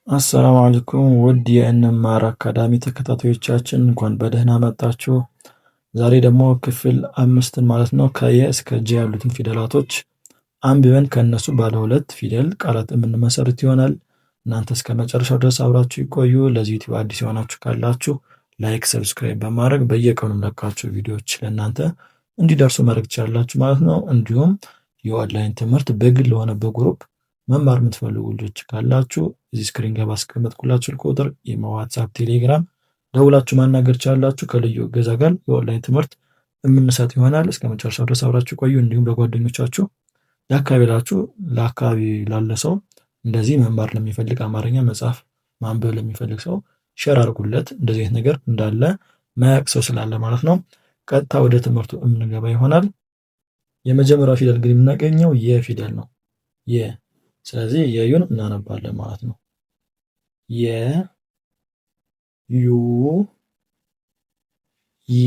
አሰላሙ አለይኩም ውድ የእንማር አካዳሚ ተከታታዮቻችን እንኳን በደህና መጣችሁ። ዛሬ ደግሞ ክፍል 5ን ማለት ነው ከየ እስከ ጀ ያሉትን ፊደላቶች አንብበን ከእነሱ ባለ ሁለት ፊደል ቃላት የምንመሰርት ይሆናል። እናንተ እስከ መጨረሻው ድረስ አብራችሁ ይቆዩ። ለዚህ ዩቲዩብ አዲስ የሆናችሁ ካላችሁ ላይክ፣ ሰብስክራይብ በማድረግ በየቀኑ ለቃችሁ ቪዲዮዎች ለእናንተ እንዲደርሱ ማድረግ ትችላላችሁ ማለት ነው። እንዲሁም የኦንላይን ትምህርት በግል ሆነ በግሩፕ መማር የምትፈልጉ ልጆች ካላችሁ እዚህ ስክሪን ጋር ባስቀመጥኩላችሁ ስልክ ቁጥር ዋትሳፕ፣ ቴሌግራም ደውላችሁ ማናገር ቻላችሁ። ከልዩ እገዛ ጋር የኦንላይን ትምህርት የምንሰጥ ይሆናል። እስከ መጨረሻው ድረስ አብራችሁ ቆዩ። እንዲሁም ለጓደኞቻችሁ ለአካባቢ ላለ ሰው እንደዚህ መማር ለሚፈልግ አማርኛ መጽሐፍ ማንበብ ለሚፈልግ ሰው ሼር አድርጉለት። እንደዚህ አይነት ነገር እንዳለ ማያውቅ ሰው ስላለ ማለት ነው። ቀጥታ ወደ ትምህርቱ የምንገባ ይሆናል። የመጀመሪያው ፊደል እንግዲህ የምናገኘው የፊደል ነው። ስለዚህ የዩን እናነባለን ማለት ነው። ዩ ይ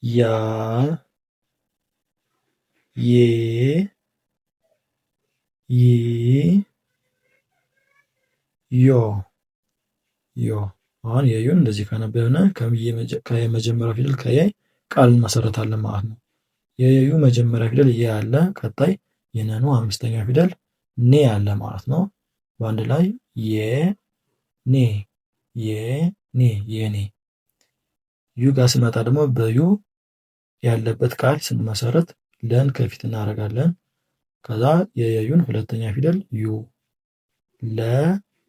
ያ ዬ ይ ዮ አሁን የዩን እንደዚህ ካነበብን ከየመጀመሪያው ፊደል ከየ ቃል እንመሰረታለን ማለት ነው። የዩ መጀመሪያ ፊደል የ አለ። ቀጣይ የነኑ አምስተኛ ፊደል ኔ አለ ማለት ነው። በአንድ ላይ የኔ የኔ። ዩ ጋር ስንመጣ ደግሞ በዩ ያለበት ቃል ስንመሰረት ለን ከፊት እናደርጋለን። ከዛ የዩን ሁለተኛ ፊደል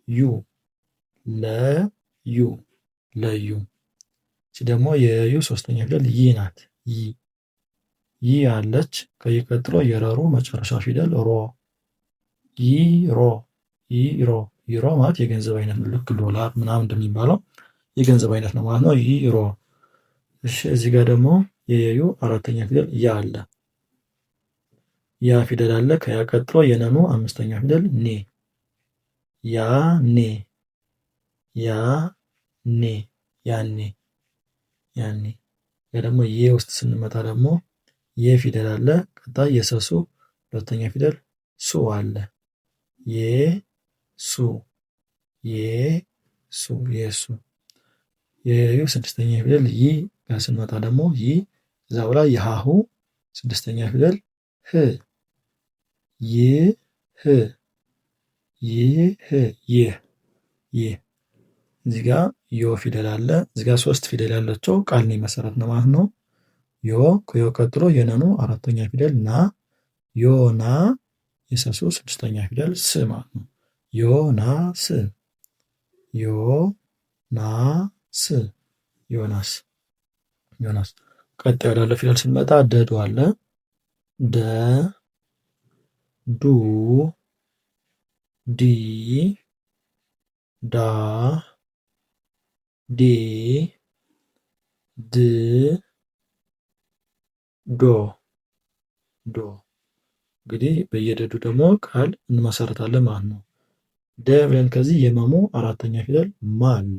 ዩ ለዩ ለዩ። እቺ ደግሞ የዩ ሶስተኛ ፊደል ይ ናት። ይ አለች። ከይ ቀጥሎ የረሩ መጨረሻ ፊደል ሮ ይሮ ማለት የገንዘብ አይነት ነው። ልክ ዶላር ምናምን እንደሚባለው የገንዘብ አይነት ነው ማለት ነው። ይሮ። እሺ እዚህ ጋር ደግሞ የየዩ አራተኛ ፊደል ያ አለ። ያ ፊደል አለ። ከያ ቀጥሎ የነኑ አምስተኛ ፊደል ኔ ያኔ ያኔ። ደግሞ የ ውስጥ ስንመጣ ደግሞ የ ፊደል አለ። ቀጣይ የሰሱ ሁለተኛ ፊደል ሱ አለ። የሱ የሱ። የዩ ስድስተኛ ፊደል ይ ጋር ስንመጣ ደግሞ ይ እዛው ላይ የሃሁ ስድስተኛ ፊደል ህ ይህ። እዚህ ጋር ዮ ፊደል አለ። እዚህ ጋር 3 ፊደል ያላቸው ቃል ነው መሰረት ነው ማለት ነው። ዮ ከዮ ቀጥሎ የነኑ አራተኛ ፊደል ና ዮና የሰሱ ስድስተኛ ፊደል ስ ማለት ነው። ዮናስ ዮናስ። ቀጣይ ወዳለው ፊደል ስንመጣ ደዱ አለ። ዱ ዲ ዳ ዴ ድ ዶ እንግዲህ በየደዱ ደግሞ ቃል እንመሰርታለን ማለት ነው። ደ ብለን ከዚህ የመሙ አራተኛ ፊደል ማ አለ።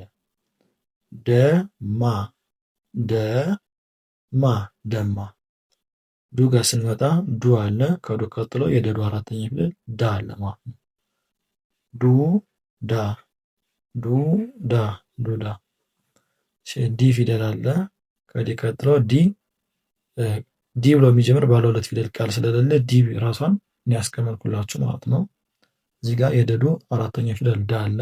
ደማ ደማ። ዱ ጋር ስንመጣ ዱ አለ። ከዱ ቀጥሎ የደዱ አራተኛ ፊደል ዳ አለ ማለት ነው። ዱዳ። ዲ ፊደል አለ። ከዲ ቀጥሎ ዲ ብሎ የሚጀምር ባለ ሁለት ፊደል ቃል ስለሌለ ዲ ራሷን ያስቀመጥኩላችሁ ማለት ነው። እዚህ ጋር የደዱ አራተኛ ፊደል ዳ አለ።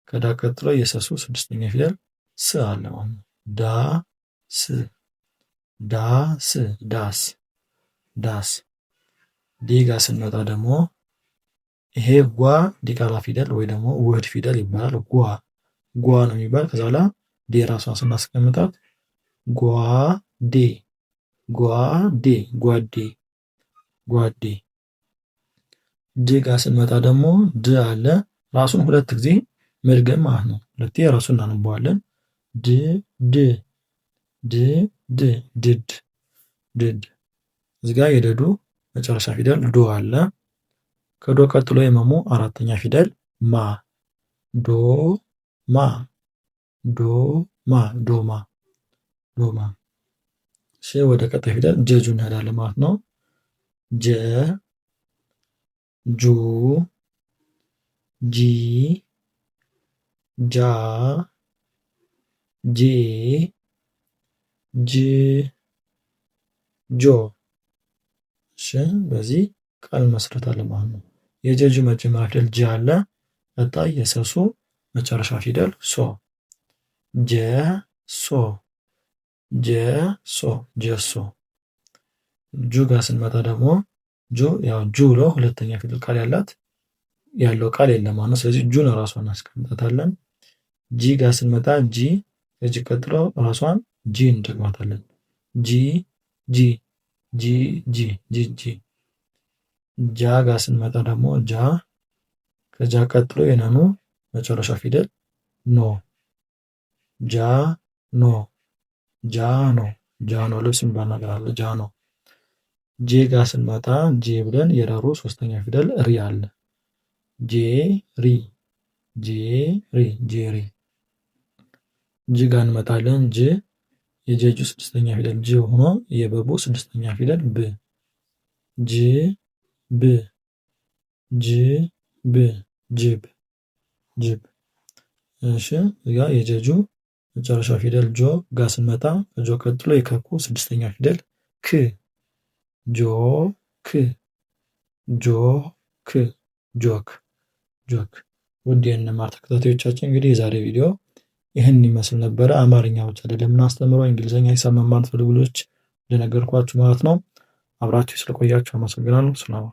ከዳ ቀጥሎ የሰሱ ስድስተኛ ፊደል ስ አለ ማለት ነው። ዳስ። ዲ ጋር ስንመጣ ደግሞ ይሄ ጓ ዲቃላ ፊደል ወይ ደግሞ ውህድ ፊደል ይባላል። ጓ ነው የሚባል። ከዛ በኋላ ዴ ራሷን ስናስቀምጣት ጓዴ ጓዴ። ድ ጋር ስንመጣ ደግሞ ድ አለ። ራሱን ሁለት ጊዜ መድገም ማለት ነው። ሁለቴ ራሱን እናነበዋለን። ድድ። እዚህ ጋር የደዱ መጨረሻ ፊደል ዶ አለ። ከዶ ቀጥሎ የመሙ አራተኛ ፊደል ማ ዶማ። እሺ ወደ ቀጣይ ፊደል ጀጁ እንሄዳለን ማለት ነው። ጁ ጂ ጃ ጄ ጅ ጆ። እሺ በዚህ ቃል እንመሰርታለን ማለት ነው። የጀጁ መጀመሪያ ፊደል ጅ አለ። ቀጣይ የሰሱ መጨረሻ ፊደል ሶ። ጀ ሶ ጀሶ ጀሶ። ጁ ጋር ስንመጣ ደግሞ ጁ ብሎ ሁለተኛ ፊደል ቃል ያለው ቃል የለም ማለት ነው። ስለዚህ ጁን ራሷን እናስቀምጣታለን። ጂ ጋር ስንመጣ ጂ ከጂ ቀጥሎ ራሷን ጂ እንደግማታለን። ጂ ጂ ጂ ጂ ጂ ጂ። ጃ ጋር ስንመጣ ደግሞ ጃ ከጃ ቀጥሎ የነኑ መጨረሻ ፊደል ኖ። ጃ ኖ ጃ ኖ ጃ ኖ። ልብስ የሚባል ነገር አለ። ጃ ኖ። ጄ ጋር ስንመጣ ጄ ብለን የረሩ ሶስተኛ ፊደል ሪ አለ። ጄ ሪ ጄ ሪ ጄ ሪ። ጅ ጋር እንመጣለን። ጅ የጀጁ ስድስተኛ ፊደል ጅ ሆኖ የበቡ ስድስተኛ ፊደል ብ። ጅ ብ ጅ ብ ጅብ ጅብ። እሺ እዚጋ የጀጁ መጨረሻ ፊደል ጆ ጋር ስንመጣ ከጆ ቀጥሎ የከኩ ስድስተኛ ፊደል ክ። ጆ ክ ጆ ክ ጆክ ጆክ። ውድ የእንማር ተከታታዮቻችን እንግዲህ የዛሬ ቪዲዮ ይህን ይመስል ነበረ። አማርኛ ብቻ አይደለም የምናስተምረው እንግሊዝኛ ሂሳብ መማር ትፈልጉ ልጆች እንደነገርኳችሁ ማለት ነው። አብራችሁ ስለቆያችሁ አመሰግናለሁ። ሰላም